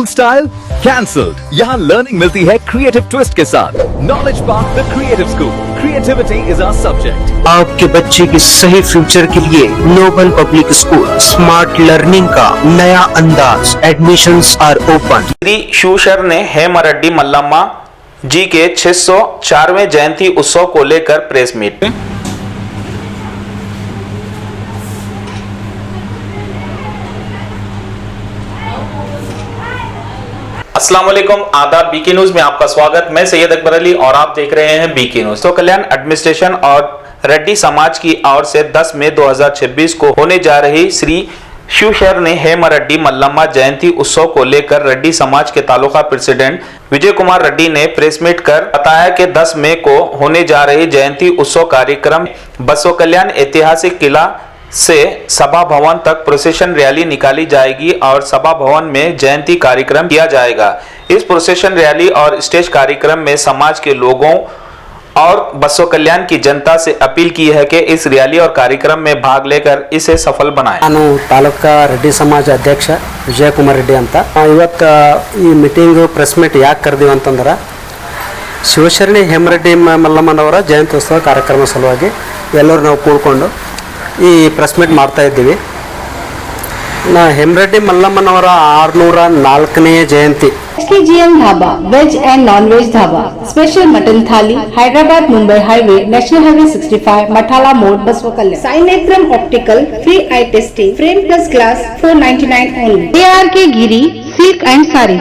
School style cancelled. यहाँ learning मिलती है क्रिएटिव ट्विस्ट के साथ। Knowledge Park the Creative School, creativity is our subject. आपके बच्चे के सही फ्यूचर के लिए Noble Public School smart learning का नया अंदाज। Admissions are open. Shri Shivasharane Hemareddy Mallamma ji के 604वें जयंती उत्सव को लेकर प्रेस मीट। अस्सलाम वालेकुम, आदाब। बीके न्यूज में आपका स्वागत। मैं सैयद अकबर अली और आप देख रहे हैं बीके न्यूज। तो कल्याण एडमिनिस्ट्रेशन और रेड्डी समाज की ओर से 10 मई 2026 को होने जा रही श्री शिवशरणे हेमरेड्डी मल्लम्मा जयंती उत्सव को लेकर रेड्डी समाज के तालुका प्रेसिडेंट विजय कुमार रेड्डी ने प्रेस मीट कर बताया कि 10 मई को होने जा रही जयंती उत्सव कार्यक्रम बसव कल्याण ऐतिहासिक किला से सभा भवन तक प्रोसेशन रैली निकाली जाएगी और सभा भवन में जयंती कार्यक्रम किया जाएगा। इस प्रोसेशन रैली और स्टेज कार्यक्रम में समाज के लोगों और बसव कल्याण की जनता से अपील की है कि इस रैली और कार्यक्रम में भाग लेकर इसे सफल बनाएं। ನಾನು ತಾಲೂಕಾ ರೆಡ್ಡಿ ಸಮಾಜ ಅಧ್ಯಕ್ಷ ವಿಜಯ ಕುಮಾರ್ ರೆಡ್ಡಿ ಅಂತ ಇವತ್ತು ಈ ಮೀಟಿಂಗ್ ಪ್ರೆಸ್ ಮೀಟ್ ಯಾಕೆ ಕರೆದಿವಿ ಅಂತಂದ್ರೆ ಶಿವಶರಣೆ ಹೇಮರೆಡ್ಡಿ ಮಲ್ಲಮ್ಮನವರ ಜಯಂತ್ಯೋತ್ಸವ ಕಾರ್ಯಕ್ರಮ ಸಲುವಾಗಿ ಎಲ್ಲರೂ ನಾವು ಕೂಡ್ಕೊಂಡು ಈ ಪ್ರೆಸ್ ಮೀಟ್ ಮಾಡ್ತಾ ಇದ್ದೀವಿ। ಹೇಮರೆಡ್ಡಿ ಮಲ್ಲಮ್ಮನವರ 604ನೇ ಜಯಂತಿ। SKGM dhaba veg and non veg dhaba special mutton thali Hyderabad Mumbai highway national highway 65 Mathala मोड़ Basava Kalyan. Sainetram optical free eye testing frame plus glass 499 only. ARK Giri silk and sari.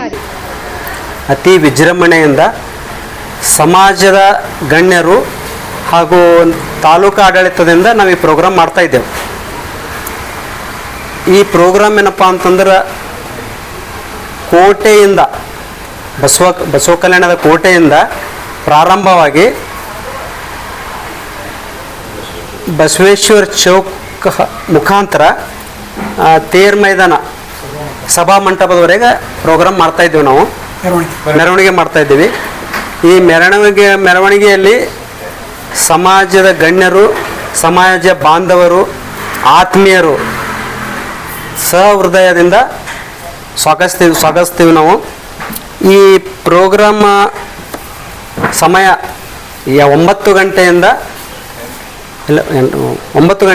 ಅತಿ ವಿಜೃಂಭಣೆಯಿಂದ ಸಮಾಜದ ಗಣ್ಯರು ಹಾಗೂ ತಾಲೂಕು ಆಡಳಿತದಿಂದ ನಾವು ಈ ಪ್ರೋಗ್ರಾಮ್ ಮಾಡ್ತಾ ಇದ್ದೇವೆ। ಈ ಪ್ರೋಗ್ರಾಮ್ ಏನಪ್ಪ ಅಂತಂದ್ರೆ ಕೋಟೆಯಿಂದ ಬಸವ ಕಲ್ಯಾಣದ ಕೋಟೆಯಿಂದ ಪ್ರಾರಂಭವಾಗಿ ಬಸವೇಶ್ವರ ಚೌಕ್ ಮುಖಾಂತರ ತೇರ್ ಮೈದಾನ ಸಭಾ ಮಂಟಪದವರೆಗೆ ಪ್ರೋಗ್ರಾಮ್ ಮಾಡ್ತಾ ಇದ್ದೇವೆ। ನಾವು ಮೆರವಣಿಗೆ ಮಾಡ್ತಾ ಇದ್ದೀವಿ। ಈ ಮೆರವಣಿಗೆಯಲ್ಲಿ ಸಮಾಜದ ಗಣ್ಯರು, ಸಮಾಜ ಬಾಂಧವರು, ಆತ್ಮೀಯರು ಸಹೃದಯದಿಂದ ಸ್ವಾಗತಿಸ್ತೀವಿ ನಾವು। ಈ ಪ್ರೋಗ್ರಾಮ್ ಸಮಯ 9 ಗಂಟೆಯಿಂದ 9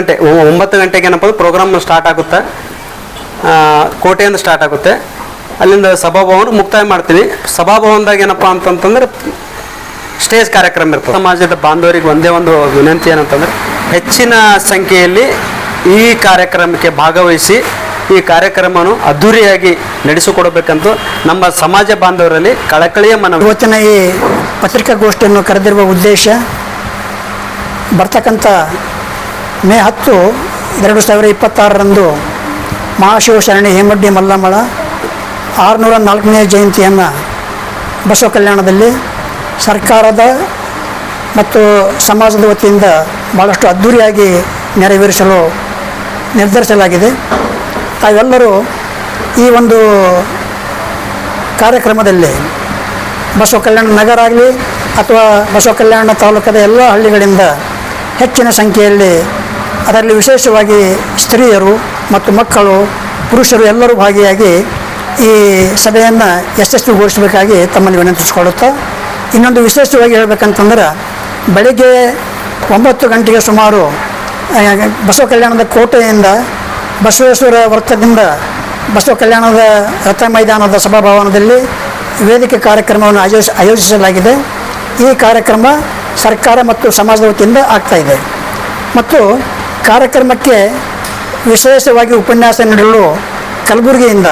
ಗಂಟೆಗೆ ಏನಪ್ಪ ಪ್ರೋಗ್ರಾಮ್ ಸ್ಟಾರ್ಟ್ ಆಗುತ್ತೆ, ಕೋಟೆಯಿಂದ ಸ್ಟಾರ್ಟ್ ಆಗುತ್ತೆ। ಅಲ್ಲಿಂದ ಸಭಾಭವನ ಮುಕ್ತಾಯ ಮಾಡ್ತೀವಿ। ಸಭಾಭವನದಾಗ ಏನಪ್ಪ ಅಂತಂತಂದ್ರೆ ಸ್ಟೇಜ್ ಕಾರ್ಯಕ್ರಮ ಇರ್ತದೆ। ಸಮಾಜದ ಬಾಂಧವರಿಗೆ ಒಂದೇ ಒಂದು ವಿನಂತಿ ಏನಂತಂದ್ರೆ ಹೆಚ್ಚಿನ ಸಂಖ್ಯೆಯಲ್ಲಿ ಈ ಕಾರ್ಯಕ್ರಮಕ್ಕೆ ಭಾಗವಹಿಸಿ ಈ ಕಾರ್ಯಕ್ರಮವನ್ನು ಅದ್ಧೂರಿಯಾಗಿ ನಡೆಸಿಕೊಡಬೇಕಂತ ನಮ್ಮ ಸಮಾಜ ಬಾಂಧವರಲ್ಲಿ ಕಳಕಳಿಯ ಮನವಿ। ಇವತ್ತಿನ ಈ ಪತ್ರಿಕಾಗೋಷ್ಠಿಯನ್ನು ಕರೆದಿರುವ ಉದ್ದೇಶ ಬರ್ತಕ್ಕಂಥ ಮೇ 10, 2026ರಂದು ಮಹಾಶಿವಶರಣೆ ಹೇಮರೆಡ್ಡಿ ಮಲ್ಲಮ್ಮಳ 604ನೇ ಜಯಂತಿಯನ್ನು ಬಸವ ಕಲ್ಯಾಣದಲ್ಲಿ ಸರ್ಕಾರದ ಮತ್ತು ಸಮಾಜದ ವತಿಯಿಂದ ಭಾಳಷ್ಟು ಅದ್ಧೂರಿಯಾಗಿ ನೆರವೇರಿಸಲು ನಿರ್ಧರಿಸಲಾಗಿದೆ। ತಾವೆಲ್ಲರೂ ಈ ಒಂದು ಕಾರ್ಯಕ್ರಮದಲ್ಲಿ ಬಸವ ಕಲ್ಯಾಣ ನಗರ ಆಗಲಿ ಅಥವಾ ಬಸವ ಕಲ್ಯಾಣ ತಾಲೂಕದ ಎಲ್ಲ ಹಳ್ಳಿಗಳಿಂದ ಹೆಚ್ಚಿನ ಸಂಖ್ಯೆಯಲ್ಲಿ, ಅದರಲ್ಲಿ ವಿಶೇಷವಾಗಿ ಸ್ತ್ರೀಯರು ಮತ್ತು ಮಕ್ಕಳು, ಪುರುಷರು ಎಲ್ಲರೂ ಭಾಗಿಯಾಗಿ ಈ ಸಭೆಯನ್ನು ಯಶಸ್ವಿಗೊಳಿಸಬೇಕಾಗಿ ತಮ್ಮಲ್ಲಿ ವಿನಂತಿಸಿಕೊಳ್ಳುತ್ತಾ, ಇನ್ನೊಂದು ವಿಶೇಷವಾಗಿ ಹೇಳಬೇಕಂತಂದ್ರೆ ಬೆಳಗ್ಗೆ 9 ಗಂಟೆಗೆ ಸುಮಾರು ಬಸವ ಕಲ್ಯಾಣದ ಕೋಟೆಯಿಂದ ಬಸವೇಶ್ವರ ವೃತ್ತದಿಂದ ಬಸವ ಕಲ್ಯಾಣದ ರಥ ಮೈದಾನದ ಸಭಾಭವನದಲ್ಲಿ ವೇದಿಕೆ ಕಾರ್ಯಕ್ರಮವನ್ನು ಆಯೋಜಿಸಲಾಗಿದೆ। ಈ ಕಾರ್ಯಕ್ರಮ ಸರ್ಕಾರ ಮತ್ತು ಸಮಾಜದ ವತಿಯಿಂದ ಆಗ್ತಾಯಿದೆ ಮತ್ತು ಕಾರ್ಯಕ್ರಮಕ್ಕೆ ವಿಶೇಷವಾಗಿ ಉಪನ್ಯಾಸ ನೀಡಲು ಕಲಬುರಗಿಯಿಂದ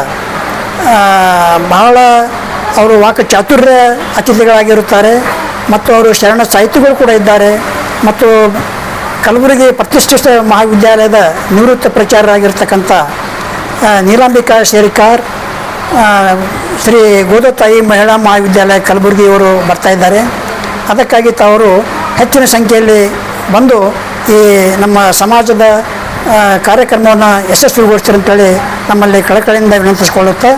ಬಹಳ ಅವರು ವಾಕ್ಚಾತುರ್ಯ ಅತಿಥಿಗಳಾಗಿರುತ್ತಾರೆ ಮತ್ತು ಅವರು ಶರಣ ಸಾಹಿತಿಗಳು ಕೂಡ ಇದ್ದಾರೆ ಮತ್ತು ಕಲಬುರಗಿ ಪ್ರತಿಷ್ಠಿತ ಮಹಾವಿದ್ಯಾಲಯದ ನಿವೃತ್ತ ಪ್ರಾಚಾರ್ಯರಾಗಿರ್ತಕ್ಕಂಥ ನೀಲಾಂಬಿಕಾ ಶೇರಿಕಾರ್, ಶ್ರೀ ಗೋದತಾಯಿ ಮಹಿಳಾ ಮಹಾವಿದ್ಯಾಲಯ ಕಲಬುರಗಿ ಇವರು ಬರ್ತಾ ಇದ್ದಾರೆ। ಅದಕ್ಕಾಗಿ ತಾವರು ಹೆಚ್ಚಿನ ಸಂಖ್ಯೆಯಲ್ಲಿ ಬಂದು ಈ ನಮ್ಮ ಸಮಾಜದ ಕಾರ್ಯಕ್ರಮವನ್ನು ಯಶಸ್ವಿಗೊಳಿಸ್ತಾರೆ ಅಂತೇಳಿ ನಮ್ಮಲ್ಲಿ ಕಳಕಳಿಯಿಂದ ವಿನಂತಿಸಿಕೊಳ್ಳುತ್ತೆ।